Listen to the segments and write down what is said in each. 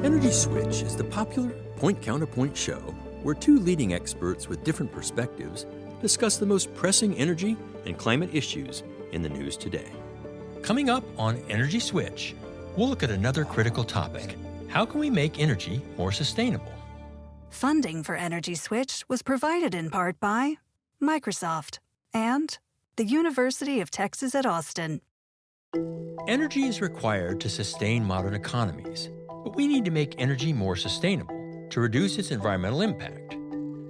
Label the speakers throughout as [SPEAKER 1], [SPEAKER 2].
[SPEAKER 1] Energy Switch is the popular point-counterpoint show where two leading experts with different perspectives discuss the most pressing energy and climate issues in the news today.
[SPEAKER 2] Coming up on Energy Switch, we'll look at another critical topic. How can we make energy more sustainable?
[SPEAKER 3] Funding for Energy Switch was provided in part by Microsoft and the University of Texas at Austin.
[SPEAKER 2] Energy is required to sustain modern economies, but we need to make energy more sustainable to reduce its environmental impact.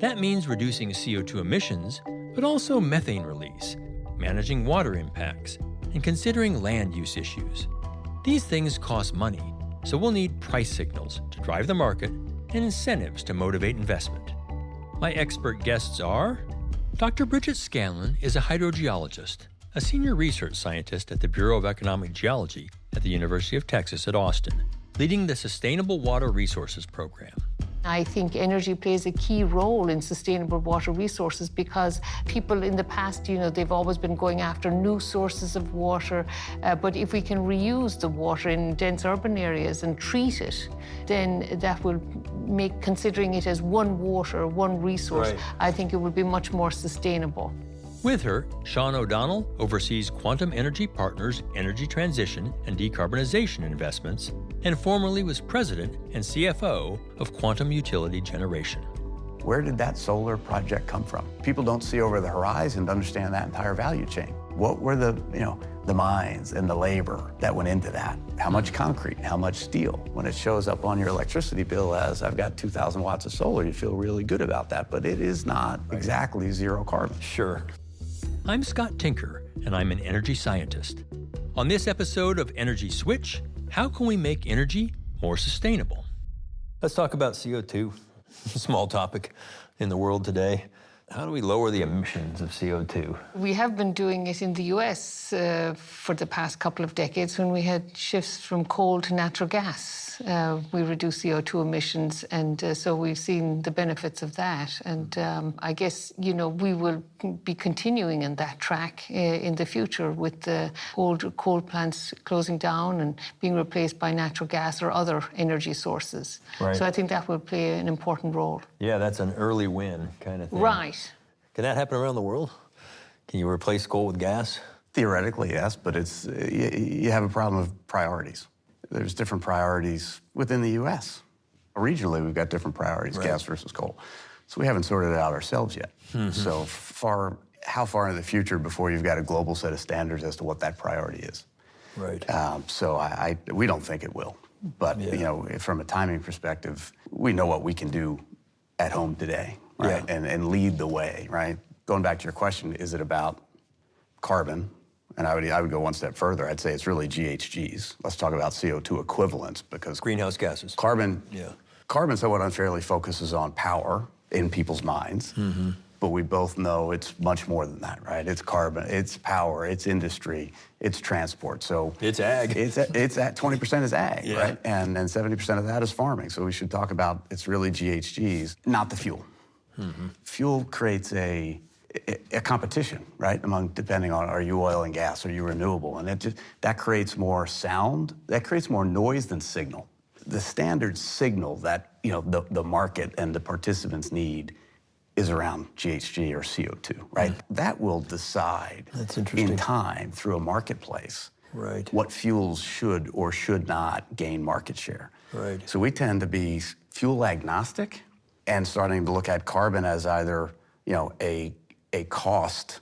[SPEAKER 2] That means reducing CO2 emissions, but also methane release, managing water impacts, and considering land use issues. These things cost money, so we'll need price signals to drive the market and incentives to motivate investment. My expert guests are Dr. Bridget Scanlon is a hydrogeologist, a senior research scientist at the Bureau of Economic Geology at the University of Texas at Austin, leading the Sustainable Water Resources Program.
[SPEAKER 4] I think energy plays a key role in sustainable water resources because people in the past, they've always been going after new sources of water. But if we can reuse the water in dense urban areas and treat it, then that will make considering it as one water, one resource, right. I think it will be much more sustainable.
[SPEAKER 2] With her, Sean O'Donnell oversees Quantum Energy Partners' energy transition and decarbonization investments, and formerly was president and CFO of Quantum Utility Generation.
[SPEAKER 5] Where did that solar project come from? People don't see over the horizon to understand that entire value chain. What were the mines and the labor that went into that? How much concrete, how much steel? When it shows up on your electricity bill as I've got 2,000 watts of solar, you feel really good about that, but it is not exactly zero carbon.
[SPEAKER 2] Sure. I'm Scott Tinker, and I'm an energy scientist. On this episode of Energy Switch, how can we make energy more sustainable?
[SPEAKER 6] Let's talk about CO2, small topic in the world today. How do we lower the emissions of CO2?
[SPEAKER 4] We have been doing it in the US for the past couple of decades when we had shifts from coal to natural gas. We reduced CO2 emissions, and so we've seen the benefits of that. And I guess, we will be continuing in that track in the future with the old coal plants closing down and being replaced by natural gas or other energy sources.
[SPEAKER 6] Right.
[SPEAKER 4] So I think that will play an important role.
[SPEAKER 6] Yeah, that's an early win kind of thing.
[SPEAKER 4] Right.
[SPEAKER 6] Can that happen around the world? Can you replace coal with gas?
[SPEAKER 5] Theoretically, yes, but you have a problem of priorities. There's different priorities within the U.S. Regionally, we've got different priorities, right. Gas versus coal. So we haven't sorted it out ourselves yet. Mm-hmm. So how far in the future before you've got a global set of standards as to what that priority is?
[SPEAKER 6] Right.
[SPEAKER 5] So we don't think it will. But, from a timing perspective, we know what we can do at home today, right? Yeah. And lead the way, right? Going back to your question, is it about carbon? And I would go one step further. I'd say it's really GHGs. Let's talk about CO2 equivalents because
[SPEAKER 6] greenhouse gases.
[SPEAKER 5] Carbon somewhat unfairly focuses on power in people's minds. Mm-hmm. But we both know it's much more than that, right? It's carbon, it's power, it's industry, it's transport. So
[SPEAKER 6] it's ag.
[SPEAKER 5] It's at 20% is ag, yeah. Right? And 70% of that is farming. So we should talk about it's really GHGs, not the fuel. Mm-hmm. Fuel creates a competition, right? Depending on, are you oil and gas, are you renewable? And that creates more sound, that creates more noise than signal. The standard signal that, the market and the participants need is around GHG or CO2, right? Mm. That will decide in time through a marketplace
[SPEAKER 6] right.
[SPEAKER 5] what fuels should or should not gain market share.
[SPEAKER 6] Right.
[SPEAKER 5] So we tend to be fuel agnostic and starting to look at carbon as either, a cost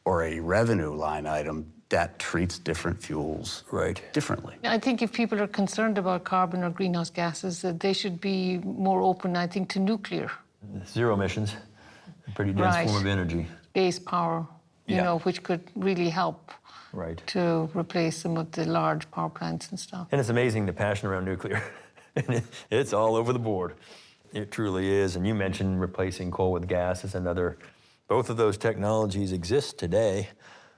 [SPEAKER 5] or a revenue line item that treats different fuels differently.
[SPEAKER 4] I think if people are concerned about carbon or greenhouse gases, they should be more open, I think, to nuclear.
[SPEAKER 6] Zero emissions, a pretty dense form of energy.
[SPEAKER 4] Base power, which could really help to replace some of the large power plants and stuff.
[SPEAKER 6] And it's amazing the passion around nuclear. It's all over the board. It truly is. And you mentioned replacing coal with gas as another. Both of those technologies exist today.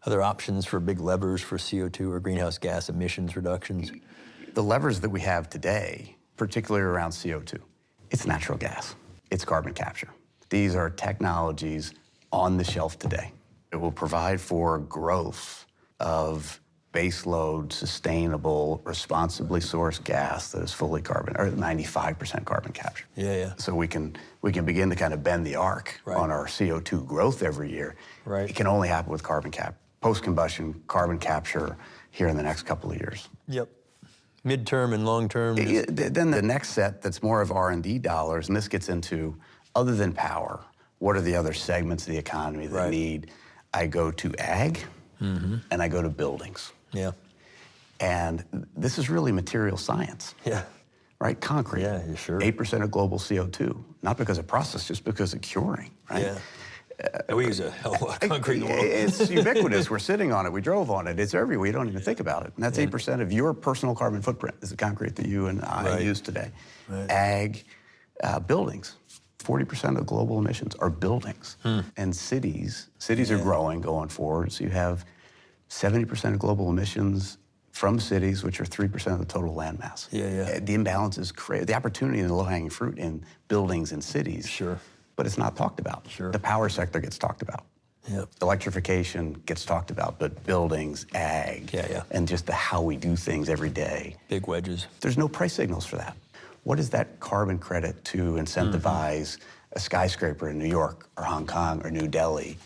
[SPEAKER 6] Other options for big levers for CO2 or greenhouse gas emissions reductions?
[SPEAKER 5] The levers that we have today, particularly around CO2, it's natural gas. It's carbon capture. These are technologies on the shelf today. It will provide for growth of baseload, sustainable, responsibly sourced gas that is fully carbon, or 95% carbon capture.
[SPEAKER 6] Yeah.
[SPEAKER 5] So we can begin to kind of bend the arc on our CO2 growth every year.
[SPEAKER 6] Right.
[SPEAKER 5] It can only happen with carbon post-combustion carbon capture here in the next couple of years.
[SPEAKER 6] Yep. Midterm and long term.
[SPEAKER 5] Then the next set that's more of R&D dollars, and this gets into, other than power, what are the other segments of the economy that need? I go to ag, and I go to buildings.
[SPEAKER 6] Yeah.
[SPEAKER 5] And this is really material science.
[SPEAKER 6] Yeah.
[SPEAKER 5] Right? Concrete.
[SPEAKER 6] Yeah, sure.
[SPEAKER 5] 8% of global CO2, not because of process, just because of curing, right?
[SPEAKER 6] Yeah. We use a hell of a lot of concrete in the world.
[SPEAKER 5] It's ubiquitous. We're sitting on it. We drove on it. It's everywhere. You don't even think about it. And that's 8% of your personal carbon footprint is the concrete that you and I use today.
[SPEAKER 6] Right.
[SPEAKER 5] Ag, buildings. 40% of global emissions are buildings. And cities are growing going forward. So you have 70% of global emissions from cities, which are 3% of the total land mass.
[SPEAKER 6] Yeah.
[SPEAKER 5] The imbalance is crazy. The opportunity and the low-hanging fruit in buildings and cities.
[SPEAKER 6] Sure.
[SPEAKER 5] But it's not talked about.
[SPEAKER 6] Sure.
[SPEAKER 5] The power sector gets talked about.
[SPEAKER 6] Yep.
[SPEAKER 5] Electrification gets talked about, but buildings, ag, and just how we do things every day.
[SPEAKER 6] Big wedges.
[SPEAKER 5] There's no price signals for that. What is that carbon credit to incentivize a skyscraper in New York or Hong Kong or New Delhi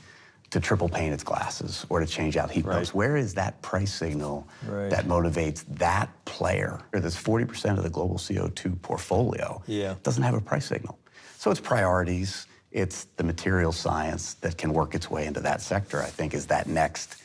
[SPEAKER 5] to triple paint its glasses or to change out heat pumps? Where is that price signal that motivates that player? That's 40% of the global CO2 portfolio. Doesn't have a price signal. So it's priorities, it's the material science that can work its way into that sector, I think, is that next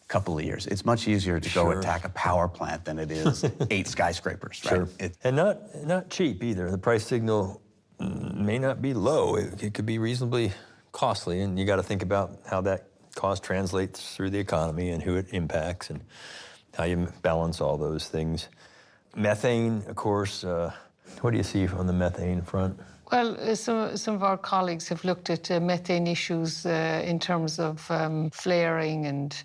[SPEAKER 5] couple of years. It's much easier to go attack a power plant than it is 8 skyscrapers, right?
[SPEAKER 6] And not cheap either. The price signal may not be low. It could be reasonably costly, and you got to think about how that cost translates through the economy and who it impacts and how you balance all those things. Methane, of course, what do you see on the methane front?
[SPEAKER 4] Well, some of our colleagues have looked at methane issues in terms of flaring and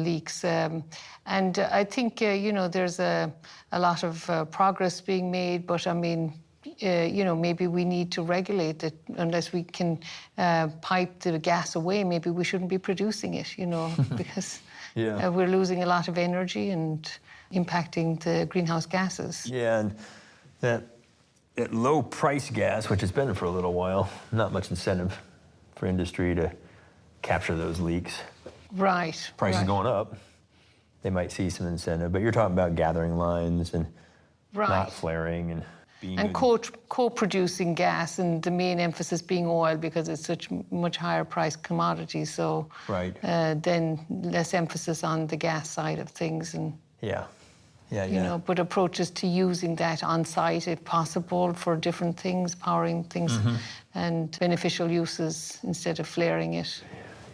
[SPEAKER 4] leaks. And I think, there's a lot of progress being made, but I mean, maybe we need to regulate it. Unless we can pipe the gas away, maybe we shouldn't be producing it, because we're losing a lot of energy and impacting the greenhouse gases.
[SPEAKER 6] Yeah, and that low price gas, which has been for a little while, not much incentive for industry to capture those leaks.
[SPEAKER 4] Right.
[SPEAKER 6] Prices going up, they might see some incentive, but you're talking about gathering lines and not flaring and being
[SPEAKER 4] co-producing gas, and the main emphasis being oil because it's such much higher price commodity. So then less emphasis on the gas side of things, and but approaches to using that on site if possible for different things, powering things, and beneficial uses instead of flaring it.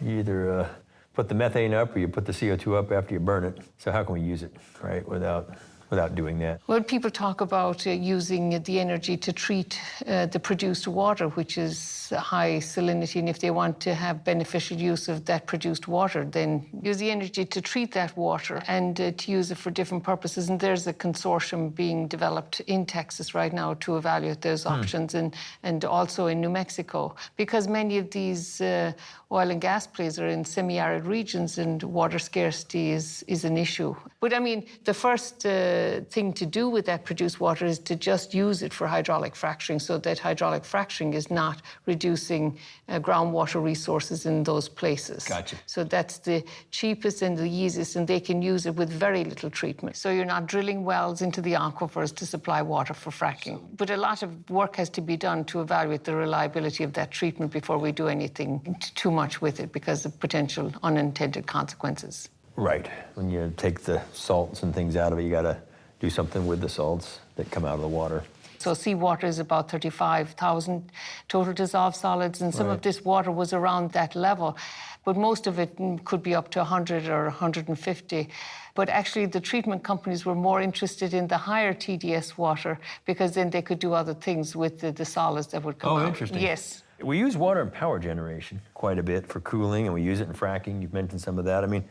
[SPEAKER 6] You either put the methane up or you put the CO2 up after you burn it. So how can we use it, right, without doing that?
[SPEAKER 4] Well, people talk about using the energy to treat the produced water, which is high salinity, and if they want to have beneficial use of that produced water, then use the energy to treat that water and to use it for different purposes. And there's a consortium being developed in Texas right now to evaluate those options, and also in New Mexico, because many of these oil and gas plays are in semi-arid regions, and water scarcity is an issue. But I mean, the first thing to do with that produced water is to just use it for hydraulic fracturing, so that hydraulic fracturing is not reducing groundwater resources in those places.
[SPEAKER 6] Gotcha.
[SPEAKER 4] So that's the cheapest and the easiest, and they can use it with very little treatment. So you're not drilling wells into the aquifers to supply water for fracking. But a lot of work has to be done to evaluate the reliability of that treatment before we do anything too much with it, because of potential unintended consequences.
[SPEAKER 6] Right. When you take the salts and things out of it, you got to do something with the salts that come out of the water.
[SPEAKER 4] So seawater is about 35,000 total dissolved solids, and some of this water was around that level, but most of it could be up to 100 or 150. But actually, the treatment companies were more interested in the higher TDS water, because then they could do other things with the solids that would come out.
[SPEAKER 6] Oh, interesting.
[SPEAKER 4] Yes.
[SPEAKER 6] We use water in power generation quite a bit for cooling, and we use it in fracking. You've mentioned some of that. I mean,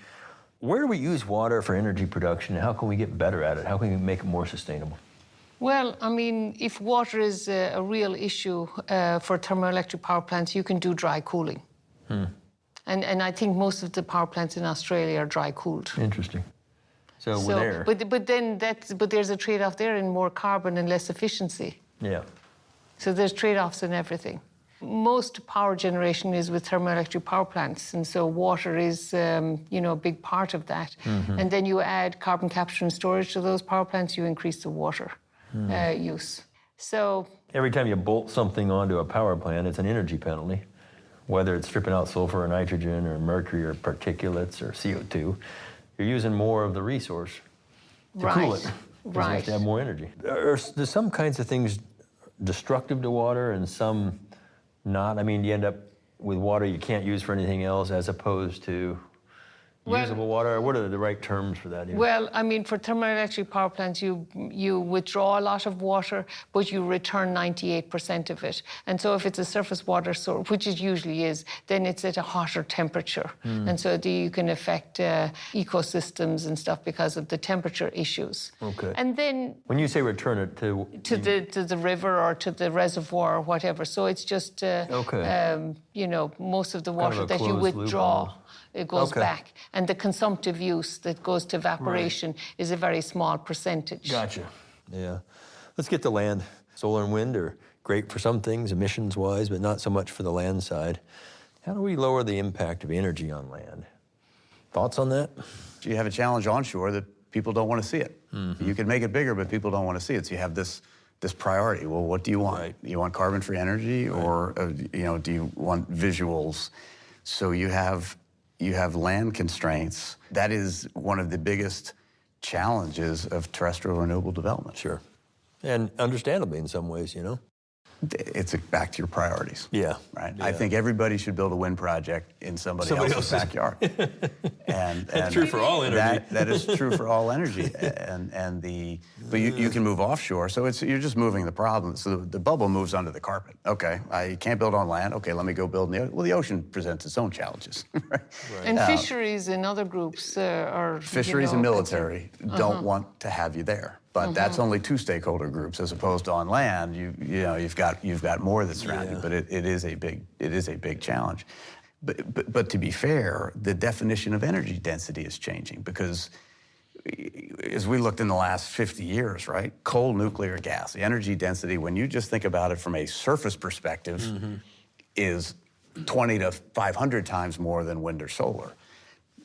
[SPEAKER 6] where do we use water for energy production, and how can we get better at it? How can we make it more sustainable?
[SPEAKER 4] Well, I mean, if water is a real issue for thermoelectric power plants, you can do dry cooling. And I think most of the power plants in Australia are dry cooled.
[SPEAKER 6] Interesting. So we're there.
[SPEAKER 4] But there's a trade-off there in more carbon and less efficiency.
[SPEAKER 6] Yeah.
[SPEAKER 4] So there's trade-offs in everything. Most power generation is with thermoelectric power plants, and so water is, a big part of that. And then you add carbon capture and storage to those power plants, you increase the water use. So
[SPEAKER 6] every time you bolt something onto a power plant, it's an energy penalty, whether it's stripping out sulfur or nitrogen or mercury or particulates or CO2. You're using more of the resource to cool it. You have to have more energy. There's some kinds of things destructive to water and some not. I mean, you end up with water you can't use for anything else as opposed to usable water. What are the right terms for that?
[SPEAKER 4] Well, I mean, for thermoelectric power plants, you withdraw a lot of water, but you return 98% of it. And so if it's a surface water source, which it usually is, then it's at a hotter temperature. And so you can affect ecosystems and stuff because of the temperature issues.
[SPEAKER 6] Okay.
[SPEAKER 4] And then
[SPEAKER 6] when you say return it to
[SPEAKER 4] the river or to the reservoir or whatever, so it's just most of the water that you withdraw. It goes back. And the consumptive use that goes to evaporation is a very small percentage.
[SPEAKER 6] Gotcha. Yeah. Let's get to land. Solar and wind are great for some things, emissions-wise, but not so much for the land side. How do we lower the impact of energy on land? Thoughts on that?
[SPEAKER 5] You have a challenge onshore that people don't want to see it. You can make it bigger, but people don't want to see it. So you have this priority. Well, what do you want? You want carbon-free energy, or do you want visuals? So you have land constraints. That is one of the biggest challenges of terrestrial renewable development.
[SPEAKER 6] Sure. And understandably in some ways,
[SPEAKER 5] It's back to your priorities.
[SPEAKER 6] Yeah.
[SPEAKER 5] Right?
[SPEAKER 6] Yeah.
[SPEAKER 5] I think everybody should build a wind project in somebody else's backyard. and
[SPEAKER 6] that's true for all energy.
[SPEAKER 5] That is true for all energy. But you can move offshore, so you're just moving the problem. So the bubble moves under the carpet. Okay, I can't build on land. Okay, let me go build in the ocean. Well, the ocean presents its own challenges. Right?
[SPEAKER 4] And fisheries and other groups are...
[SPEAKER 5] Fisheries and military don't want to have you there. But that's only two stakeholder groups, as opposed to on land. You've got more that's around you. But it is a big challenge. But to be fair, the definition of energy density is changing, because as we looked in the last 50 years, right? Coal, nuclear, gas, the energy density, when you just think about it from a surface perspective, is 20 to 500 times more than wind or solar.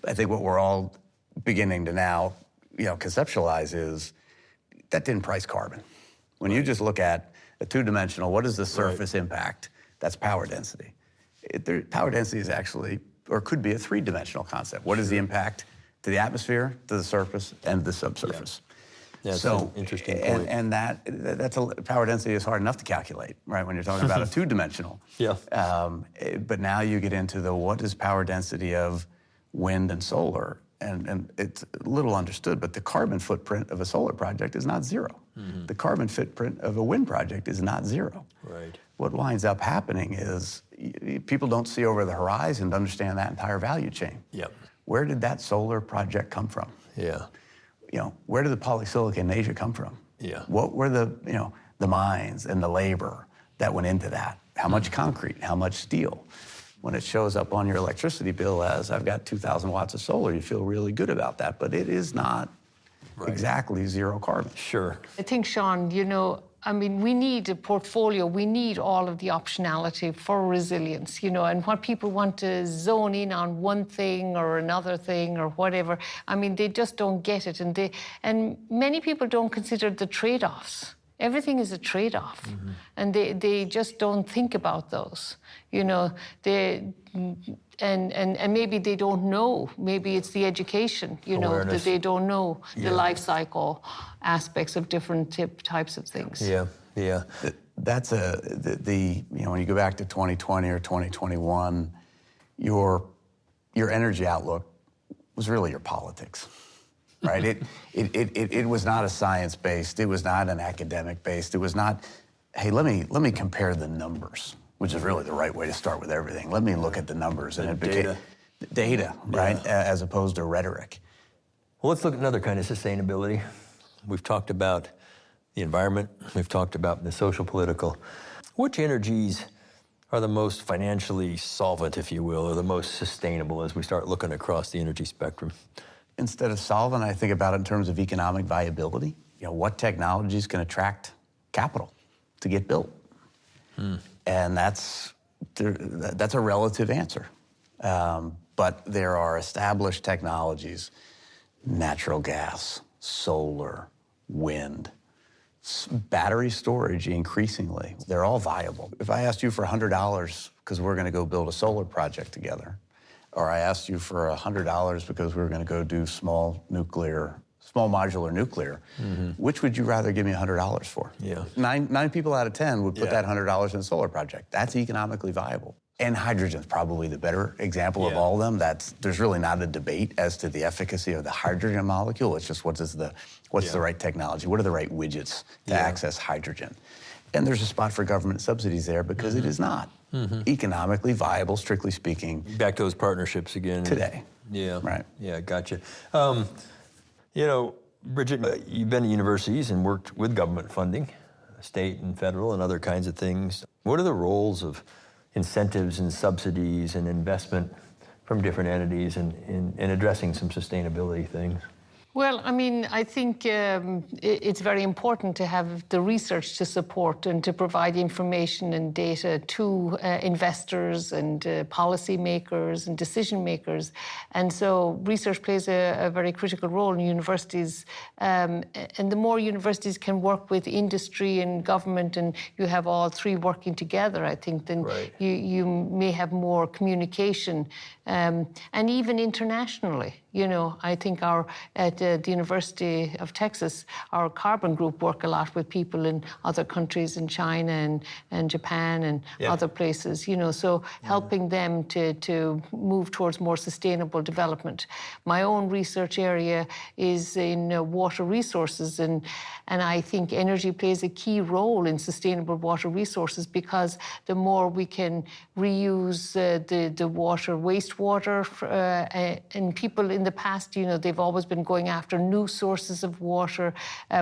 [SPEAKER 5] I think what we're all beginning to now, conceptualize is that didn't price carbon. When you just look at a two-dimensional, what is the surface impact? That's power density. Power density is actually, or could be, a three-dimensional concept. What is the impact to the atmosphere, to the surface, and the subsurface?
[SPEAKER 6] Yeah, that's an interesting point.
[SPEAKER 5] And power density is hard enough to calculate, right, when you're talking about a two-dimensional.
[SPEAKER 6] Yeah.
[SPEAKER 5] But now you get into what is power density of wind and solar. And it's little understood, but the carbon footprint of a solar project is not zero. The carbon footprint of a wind project is not zero.
[SPEAKER 6] Right.
[SPEAKER 5] What winds up happening is people don't see over the horizon to understand that entire value chain.
[SPEAKER 6] Yep.
[SPEAKER 5] Where did that solar project come from?
[SPEAKER 6] Yeah.
[SPEAKER 5] Where did the polysilicon in Asia come from?
[SPEAKER 6] Yeah.
[SPEAKER 5] What were the mines and the labor that went into that? How much concrete? How much steel? When it shows up on your electricity bill as, I've got 2,000 watts of solar, you feel really good about that, but it is not exactly zero carbon.
[SPEAKER 6] Sure.
[SPEAKER 4] I think, Sean, we need a portfolio. We need all of the optionality for resilience, and what people want to zone in on one thing or another thing or whatever, they just don't get it. And many people don't consider the trade-offs. Everything is a trade-off, and they just don't think about those. And maybe they don't know. Maybe it's the education, that they don't know the life cycle aspects of different types of things.
[SPEAKER 6] Yeah.
[SPEAKER 5] That's when you go back to 2020 or 2021, your energy outlook was really your politics. Right? It was not a science-based. It was not an academic-based. It was not, hey, let me compare the numbers, which is really the right way to start with everything. Let me look at the numbers. And it became data, right? As opposed to rhetoric.
[SPEAKER 6] Well, let's look at another kind of sustainability. We've talked about the environment. We've talked about the social political. Which energies are the most financially solvent, if you will, or the most sustainable as we start looking across the energy spectrum?
[SPEAKER 5] instead of solving, I think about it in terms of economic viability. You know, what technologies can attract capital to get built? And that's a relative answer. But there are established technologies, natural gas, solar, wind, battery storage increasingly. They're all viable. If I asked you for $100 because we're going to go build a solar project together, or I asked you for $100 because we were going to go do small modular nuclear, which would you rather give me $100 for?
[SPEAKER 6] Yeah.
[SPEAKER 5] Nine people out of 10 would put that $100 in a solar project. That's economically viable. And hydrogen's probably the better example of all of them. There's really not a debate as to the efficacy of the hydrogen molecule. It's just what's the right technology? What are the right widgets to access hydrogen? And there's a spot for government subsidies there because it is not economically viable, strictly speaking.
[SPEAKER 6] Back to those partnerships again.
[SPEAKER 5] Today.
[SPEAKER 6] Yeah.
[SPEAKER 5] Right.
[SPEAKER 6] Yeah, gotcha. You know, Bridget, you've been at universities and worked with government funding, state and federal and other kinds of things. What are the roles of incentives and subsidies and investment from different entities in addressing some sustainability things?
[SPEAKER 4] Well, I mean, I think it's very important to have the research to support and to provide information and data to investors and policymakers and decision makers. And so research plays a very critical role in universities. And the more universities can work with industry and government, and you have all three working together, I think, then you may have more communication. And even internationally, you know, I think at the University of Texas, our carbon group work a lot with people in other countries, in China and Japan and other places, you know, so helping them to move towards more sustainable development. My own research area is in water resources, and I think energy plays a key role in sustainable water resources, because the more we can reuse the water, wastewater, and people in the past, you know, they've always been going after new sources of water,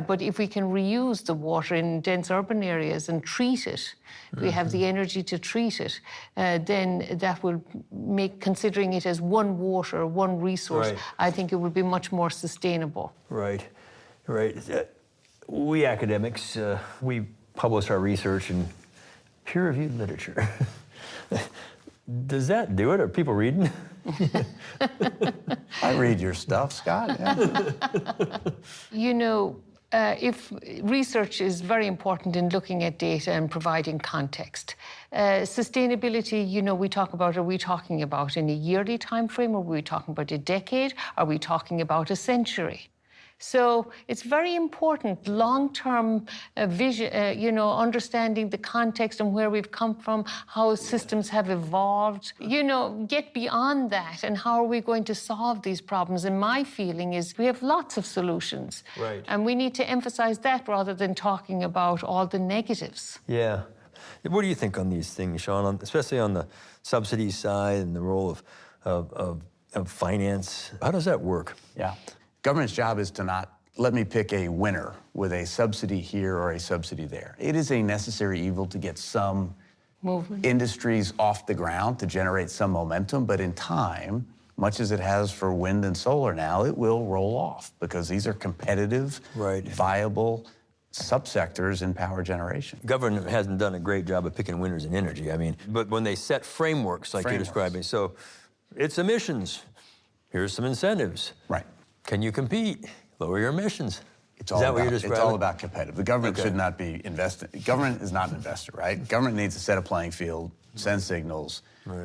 [SPEAKER 4] but if we can reuse the water in dense urban areas and treat it, we have the energy to treat it, then that will make considering it as one water, one resource, I think it will be much more sustainable.
[SPEAKER 6] Right. We academics, we publish our research in peer-reviewed literature. Does that do it? Are people reading?
[SPEAKER 5] I read your stuff, Scott. Yeah.
[SPEAKER 4] You know, if research is very important in looking at data and providing context. Sustainability, you know, are we talking about in a yearly time frame? Are we talking about a decade? Are we talking about a century? So it's very important, long-term vision, you know, understanding the context and where we've come from, how systems have evolved, you know, get beyond that, and how are we going to solve these problems? And my feeling is we have lots of solutions.
[SPEAKER 6] Right.
[SPEAKER 4] And we need to emphasize that rather than talking about all the negatives.
[SPEAKER 6] Yeah. What do you think on these things, Sean, especially on the subsidy side and the role of finance? How does that work?
[SPEAKER 5] Yeah. Government's job is to not let me pick a winner with a subsidy here or a subsidy there. It is a necessary evil to get some industries off the ground to generate some momentum, but in time, much as it has for wind and solar now, it will roll off because these are competitive, viable subsectors in power generation.
[SPEAKER 6] Government hasn't done a great job of picking winners in energy, I mean, but when they set frameworks like you're describing, so it's emissions, here's some incentives.
[SPEAKER 5] Right.
[SPEAKER 6] Can you compete? Lower your emissions.
[SPEAKER 5] Is that what you're describing? It's all about competitive. The government should not be investing. Government is not an investor, right? Government needs to set a playing field, send signals,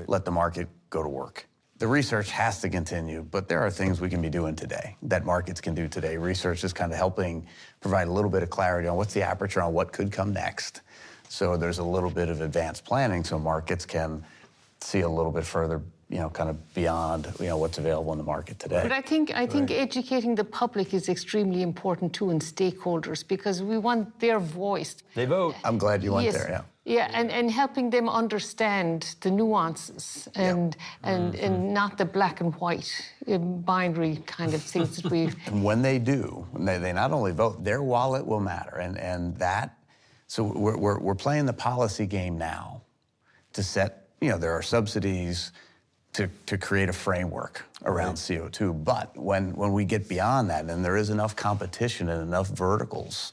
[SPEAKER 5] let the market go to work. The research has to continue, but there are things we can be doing today that markets can do today. Research is kind of helping provide a little bit of clarity on what's the aperture on what could come next. So there's a little bit of advanced planning so markets can see a little bit further, you know, kind of beyond, you know, what's available in the market today.
[SPEAKER 4] But I think educating the public is extremely important too, and stakeholders, because we want their voice.
[SPEAKER 6] They vote.
[SPEAKER 5] I'm glad you went there, yeah.
[SPEAKER 4] Yeah, and helping them understand the nuances and not the black and white binary kind of things that we...
[SPEAKER 5] And when they do, when they not only vote, their wallet will matter, and that, so we're playing the policy game now to set, you know, there are subsidies, to create a framework around CO2. But when we get beyond that, and there is enough competition and enough verticals,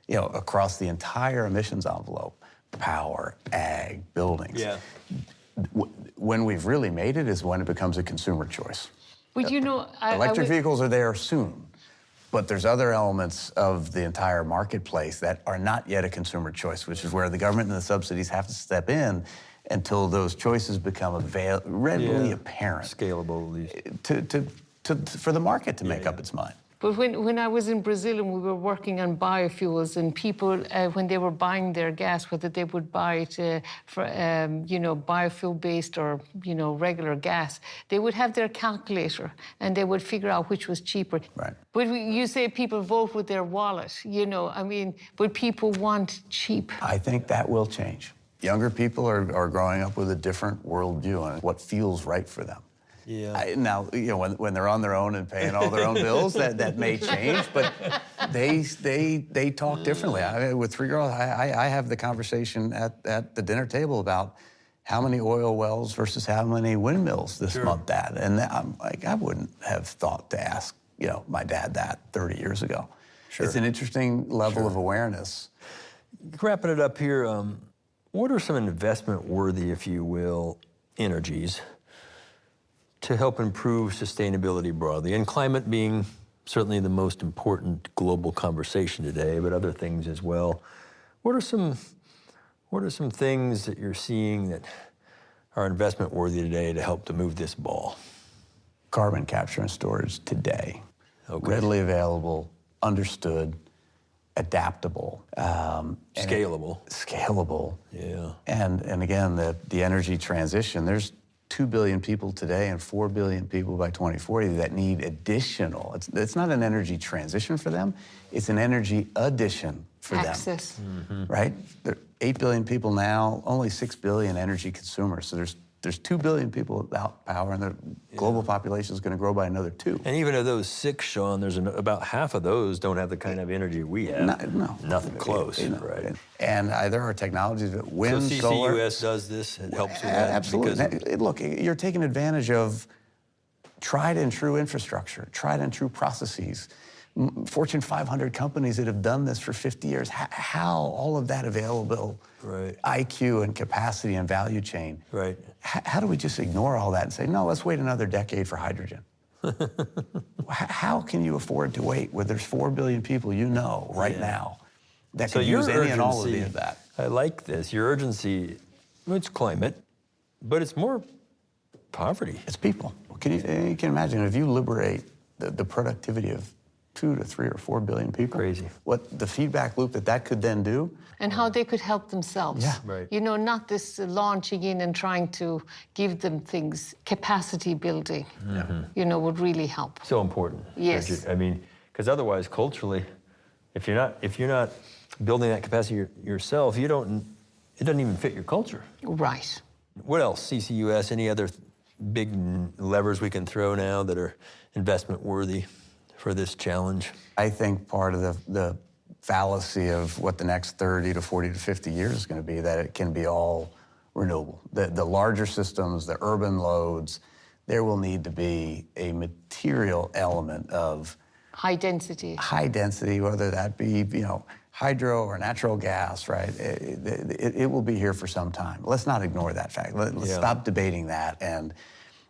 [SPEAKER 5] across the entire emissions envelope, power, ag, buildings.
[SPEAKER 6] Yeah.
[SPEAKER 5] When we've really made it is when it becomes a consumer choice.
[SPEAKER 4] But
[SPEAKER 5] electric vehicles are there soon, but there's other elements of the entire marketplace that are not yet a consumer choice, which is where the government and the subsidies have to step in until those choices become readily apparent.
[SPEAKER 6] Scalable, at least.
[SPEAKER 5] For the market to make up its mind.
[SPEAKER 4] But when I was in Brazil and we were working on biofuels, and people, when they were buying their gas, whether they would buy it for, biofuel-based or, regular gas, they would have their calculator and they would figure out which was cheaper.
[SPEAKER 5] Right.
[SPEAKER 4] But you say people vote with their wallet, but people want cheap.
[SPEAKER 5] I think that will change. Younger people are growing up with a different worldview on what feels right for them.
[SPEAKER 6] Yeah.
[SPEAKER 5] Now, when they're on their own and paying all their own bills, that may change, but they talk differently. With three girls, I have the conversation at the dinner table about how many oil wells versus how many windmills this month that. And I'm like, I wouldn't have thought to ask, my dad that 30 years ago.
[SPEAKER 6] Sure.
[SPEAKER 5] It's an interesting level of awareness.
[SPEAKER 6] Wrapping it up here, what are some investment-worthy, if you will, energies to help improve sustainability broadly, and climate being certainly the most important global conversation today, but other things as well? What are some things that you're seeing that are investment worthy today to help to move this ball?
[SPEAKER 5] Carbon capture and storage today,
[SPEAKER 6] Okay.
[SPEAKER 5] readily available, understood, adaptable,
[SPEAKER 6] Scalable. Yeah.
[SPEAKER 5] and again the energy transition. There's 2 billion people today and 4 billion people by 2040 that need additional. It's not an energy transition for them, it's an energy addition for
[SPEAKER 4] Access.
[SPEAKER 5] them. Right? There are 8 billion people now, only 6 billion energy consumers. So there's 2 billion people without power, and the global population is going to grow by another 2.
[SPEAKER 6] And even of those 6, Sean, there's about half of those don't have the kind of energy we have.
[SPEAKER 5] No.
[SPEAKER 6] Nothing close, right?
[SPEAKER 5] And there are technologies that wind,
[SPEAKER 6] so
[SPEAKER 5] solar.
[SPEAKER 6] CCUS does this, it helps with that?
[SPEAKER 5] Absolutely. Look, you're taking advantage of tried and true infrastructure, tried and true processes. Fortune 500 companies that have done this for 50 years. How all of that available IQ and capacity and value chain.
[SPEAKER 6] Right.
[SPEAKER 5] How do we just ignore all that and say, no, let's wait another decade for hydrogen? How can you afford to wait when there's 4 billion people right now that
[SPEAKER 6] So
[SPEAKER 5] could
[SPEAKER 6] your
[SPEAKER 5] use any and all of
[SPEAKER 6] urgency-
[SPEAKER 5] that?
[SPEAKER 6] I like this. Your urgency, it's climate, but it's more poverty.
[SPEAKER 5] It's people. You can imagine if you liberate the productivity of 2 to 3 or 4 billion people.
[SPEAKER 6] Crazy.
[SPEAKER 5] What the feedback loop that could then do.
[SPEAKER 4] And how they could help themselves.
[SPEAKER 5] Yeah.
[SPEAKER 6] Right.
[SPEAKER 4] Not this launching in and trying to give them things. Capacity building, would really help.
[SPEAKER 6] So important.
[SPEAKER 4] Yes.
[SPEAKER 6] Bridget. I mean, because otherwise, culturally, if you're not building that capacity yourself, it doesn't even fit your culture.
[SPEAKER 4] Right.
[SPEAKER 6] What else? CCUS, any other big levers we can throw now that are investment worthy for this challenge?
[SPEAKER 5] I think part of the fallacy of what the next 30 to 40 to 50 years is going to be that it can be all renewable. The larger systems, the urban loads, there will need to be a material element of
[SPEAKER 4] High density,
[SPEAKER 5] whether that be, hydro or natural gas, right? It will be here for some time. Let's not ignore that fact. Let's stop debating that and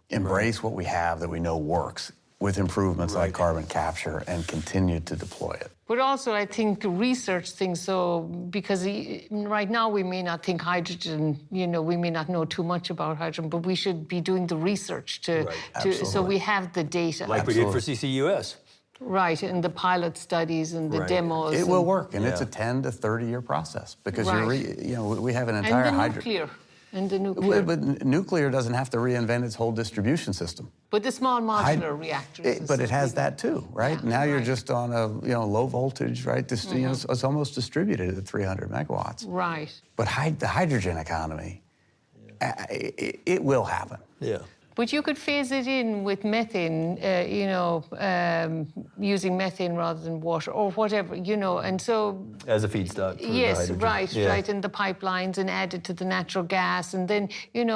[SPEAKER 5] embrace what we have that we know works with improvements like carbon capture and continue to deploy it.
[SPEAKER 4] But also, I think research things. So, because right now we may not think hydrogen, we may not know too much about hydrogen, but we should be doing the research so we have the data.
[SPEAKER 6] Like we did for CCUS.
[SPEAKER 4] Right, and the pilot studies and the demos.
[SPEAKER 5] It will work, and it's a 10 to 30-year process because we have an entire
[SPEAKER 4] nuclear. And the nuclear.
[SPEAKER 5] But nuclear doesn't have to reinvent its whole distribution system.
[SPEAKER 4] But the small modular reactors.
[SPEAKER 5] But it has that too, right?
[SPEAKER 4] Yeah,
[SPEAKER 5] now you're just on a low voltage, right? It's almost distributed at 300 megawatts.
[SPEAKER 4] Right.
[SPEAKER 5] But the hydrogen economy, it will happen.
[SPEAKER 6] Yeah.
[SPEAKER 4] But you could phase it in with methane, using methane rather than water or whatever, and so...
[SPEAKER 6] As a feedstock for the
[SPEAKER 4] yes,
[SPEAKER 6] hydrogen.
[SPEAKER 4] right, and the pipelines and add it to the natural gas and then,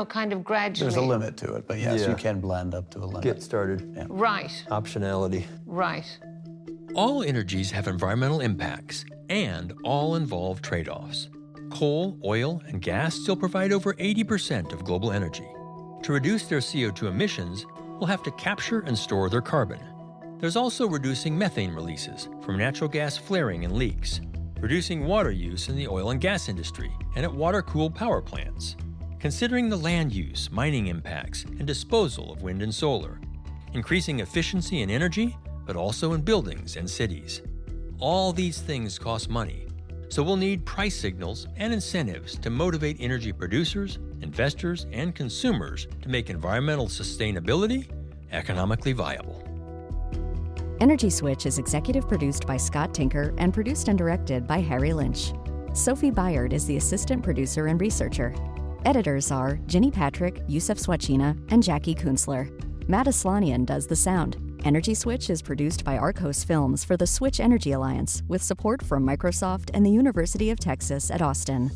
[SPEAKER 4] kind of gradually...
[SPEAKER 5] There's a limit to it, but yes, you can blend up to a limit.
[SPEAKER 6] Get started.
[SPEAKER 5] Yeah.
[SPEAKER 4] Right.
[SPEAKER 6] Optionality.
[SPEAKER 4] Right.
[SPEAKER 2] All energies have environmental impacts, and all involve trade-offs. Coal, oil, and gas still provide over 80% of global energy. To reduce their CO2 emissions, we'll have to capture and store their carbon. There's also reducing methane releases from natural gas flaring and leaks, reducing water use in the oil and gas industry and at water-cooled power plants, considering the land use, mining impacts, and disposal of wind and solar, increasing efficiency in energy, but also in buildings and cities. All these things cost money, so we'll need price signals and incentives to motivate energy producers, investors, and consumers to make environmental sustainability economically viable.
[SPEAKER 7] Energy Switch is executive produced by Scott Tinker and produced and directed by Harry Lynch. Sophie Byard is the assistant producer and researcher. Editors are Ginny Patrick, Yusuf Swachina, and Jackie Kunzler. Matt Aslanian does the sound. Energy Switch is produced by Arcos Films for the Switch Energy Alliance with support from Microsoft and the University of Texas at Austin.